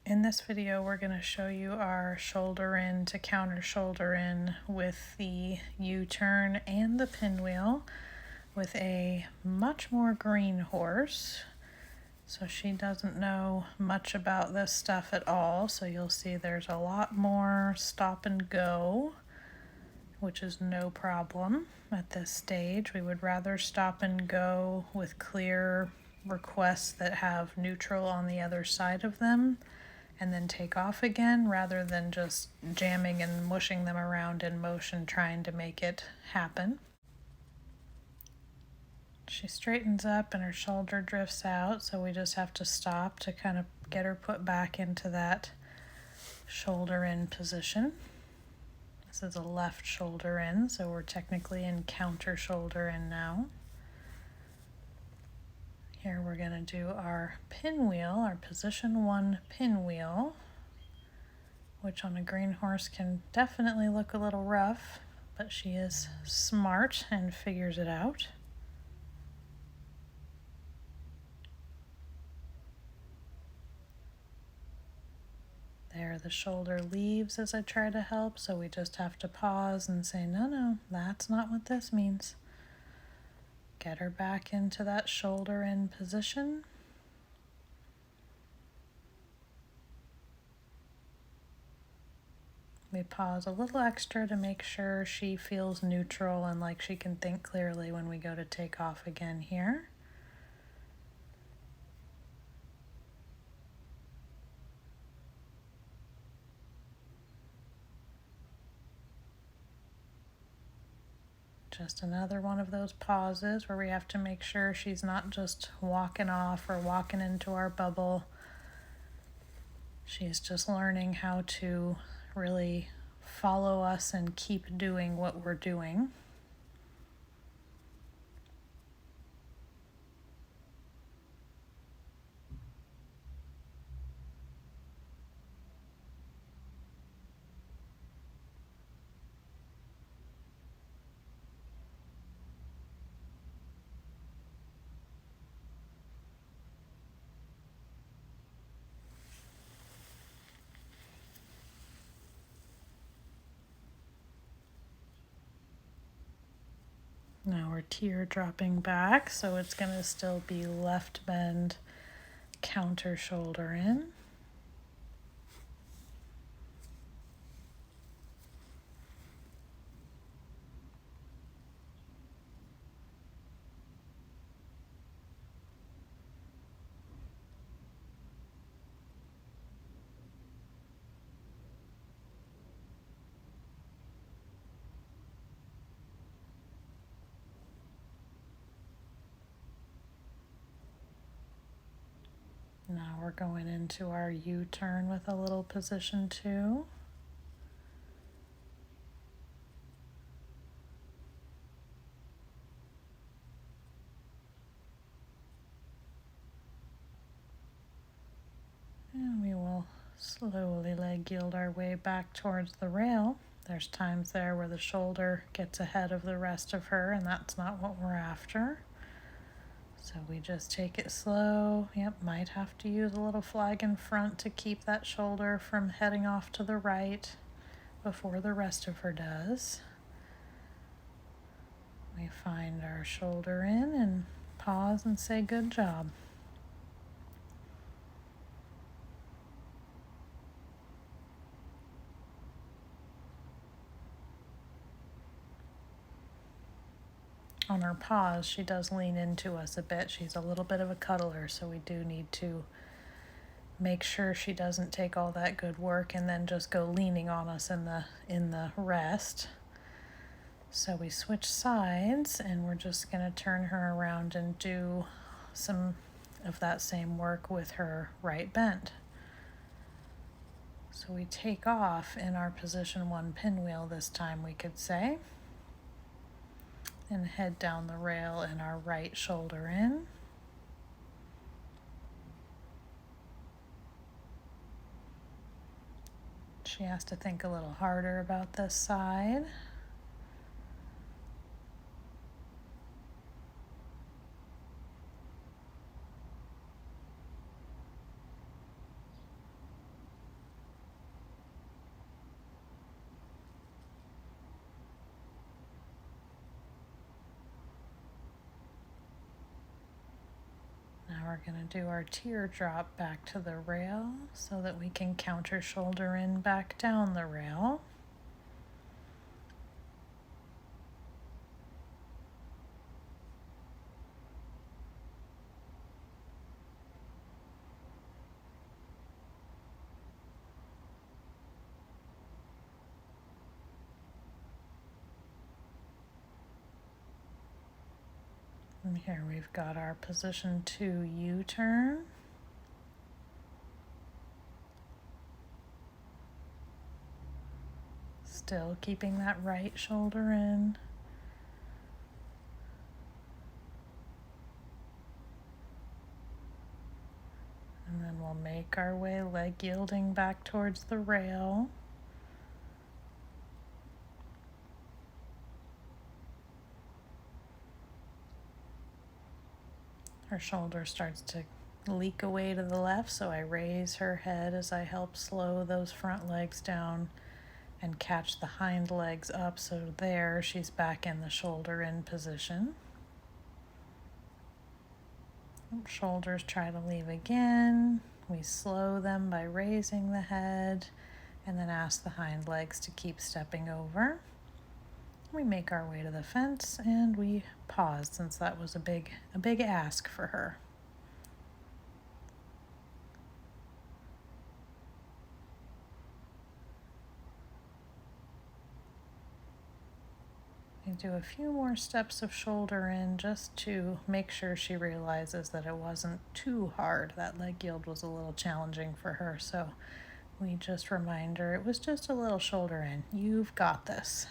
In this video, we're going to show you our shoulder in to counter shoulder in with the U-turn and the pinwheel with a much more green horse. So she doesn't know much about this stuff at all. So you'll see there's a lot more stop and go, which is no problem at this stage. We would rather stop and go with clear requests that have neutral on the other side of them and then take off again, rather than just jamming and mushing them around in motion trying to make it happen. She straightens up and her shoulder drifts out, so we just have to stop to kind of get her put back into that shoulder in position. This is a left shoulder in, so we're technically in counter shoulder in now. Here we're going to do our pinwheel, our position 1 pinwheel, which on a green horse can definitely look a little rough, but she is smart and figures it out. There, the shoulder leaves as I try to help, so we just have to pause and say, no, that's not what this means. Get her back into that shoulder in position. We pause a little extra to make sure she feels neutral and like she can think clearly when we go to take off again here. Just another one of those pauses where we have to make sure she's not just walking off or walking into our bubble. She's just learning how to really follow us and keep doing what we're doing. Now we're teardropping back, so it's going to still be left bend, counter shoulder in. Now we're going into our U-turn with a little position 2. And we will slowly leg yield our way back towards the rail. There's times there where the shoulder gets ahead of the rest of her, and that's not what we're after. So we just take it slow. Yep, might have to use a little flag in front to keep that shoulder from heading off to the right before the rest of her does. We find our shoulder in and pause and say good job. On her pause, she does lean into us a bit. She's a little bit of a cuddler, so we do need to make sure she doesn't take all that good work and then just go leaning on us in the rest. So we switch sides, and we're just going to turn her around and do some of that same work with her right bend. So we take off in our position 1 pinwheel this time, we could say, and head down the rail in our right shoulder in. She has to think a little harder about this side. we're going to do our teardrop back to the rail so that we can counter shoulder in back down the rail. And here we've got our position 2 U-turn. Still keeping that right shoulder in. And then we'll make our way leg yielding back towards the rail. Her shoulder starts to leak away to the left, so I raise her head as I help slow those front legs down and catch the hind legs up, so there she's back in the shoulder in position. Shoulders try to leave again. We slow them by raising the head and then ask the hind legs to keep stepping over. We make our way to the fence and we pause since that was a big ask for her. We do a few more steps of shoulder in just to make sure she realizes that it wasn't too hard. That leg yield was a little challenging for her, so we just remind her it was just a little shoulder in. You've got this.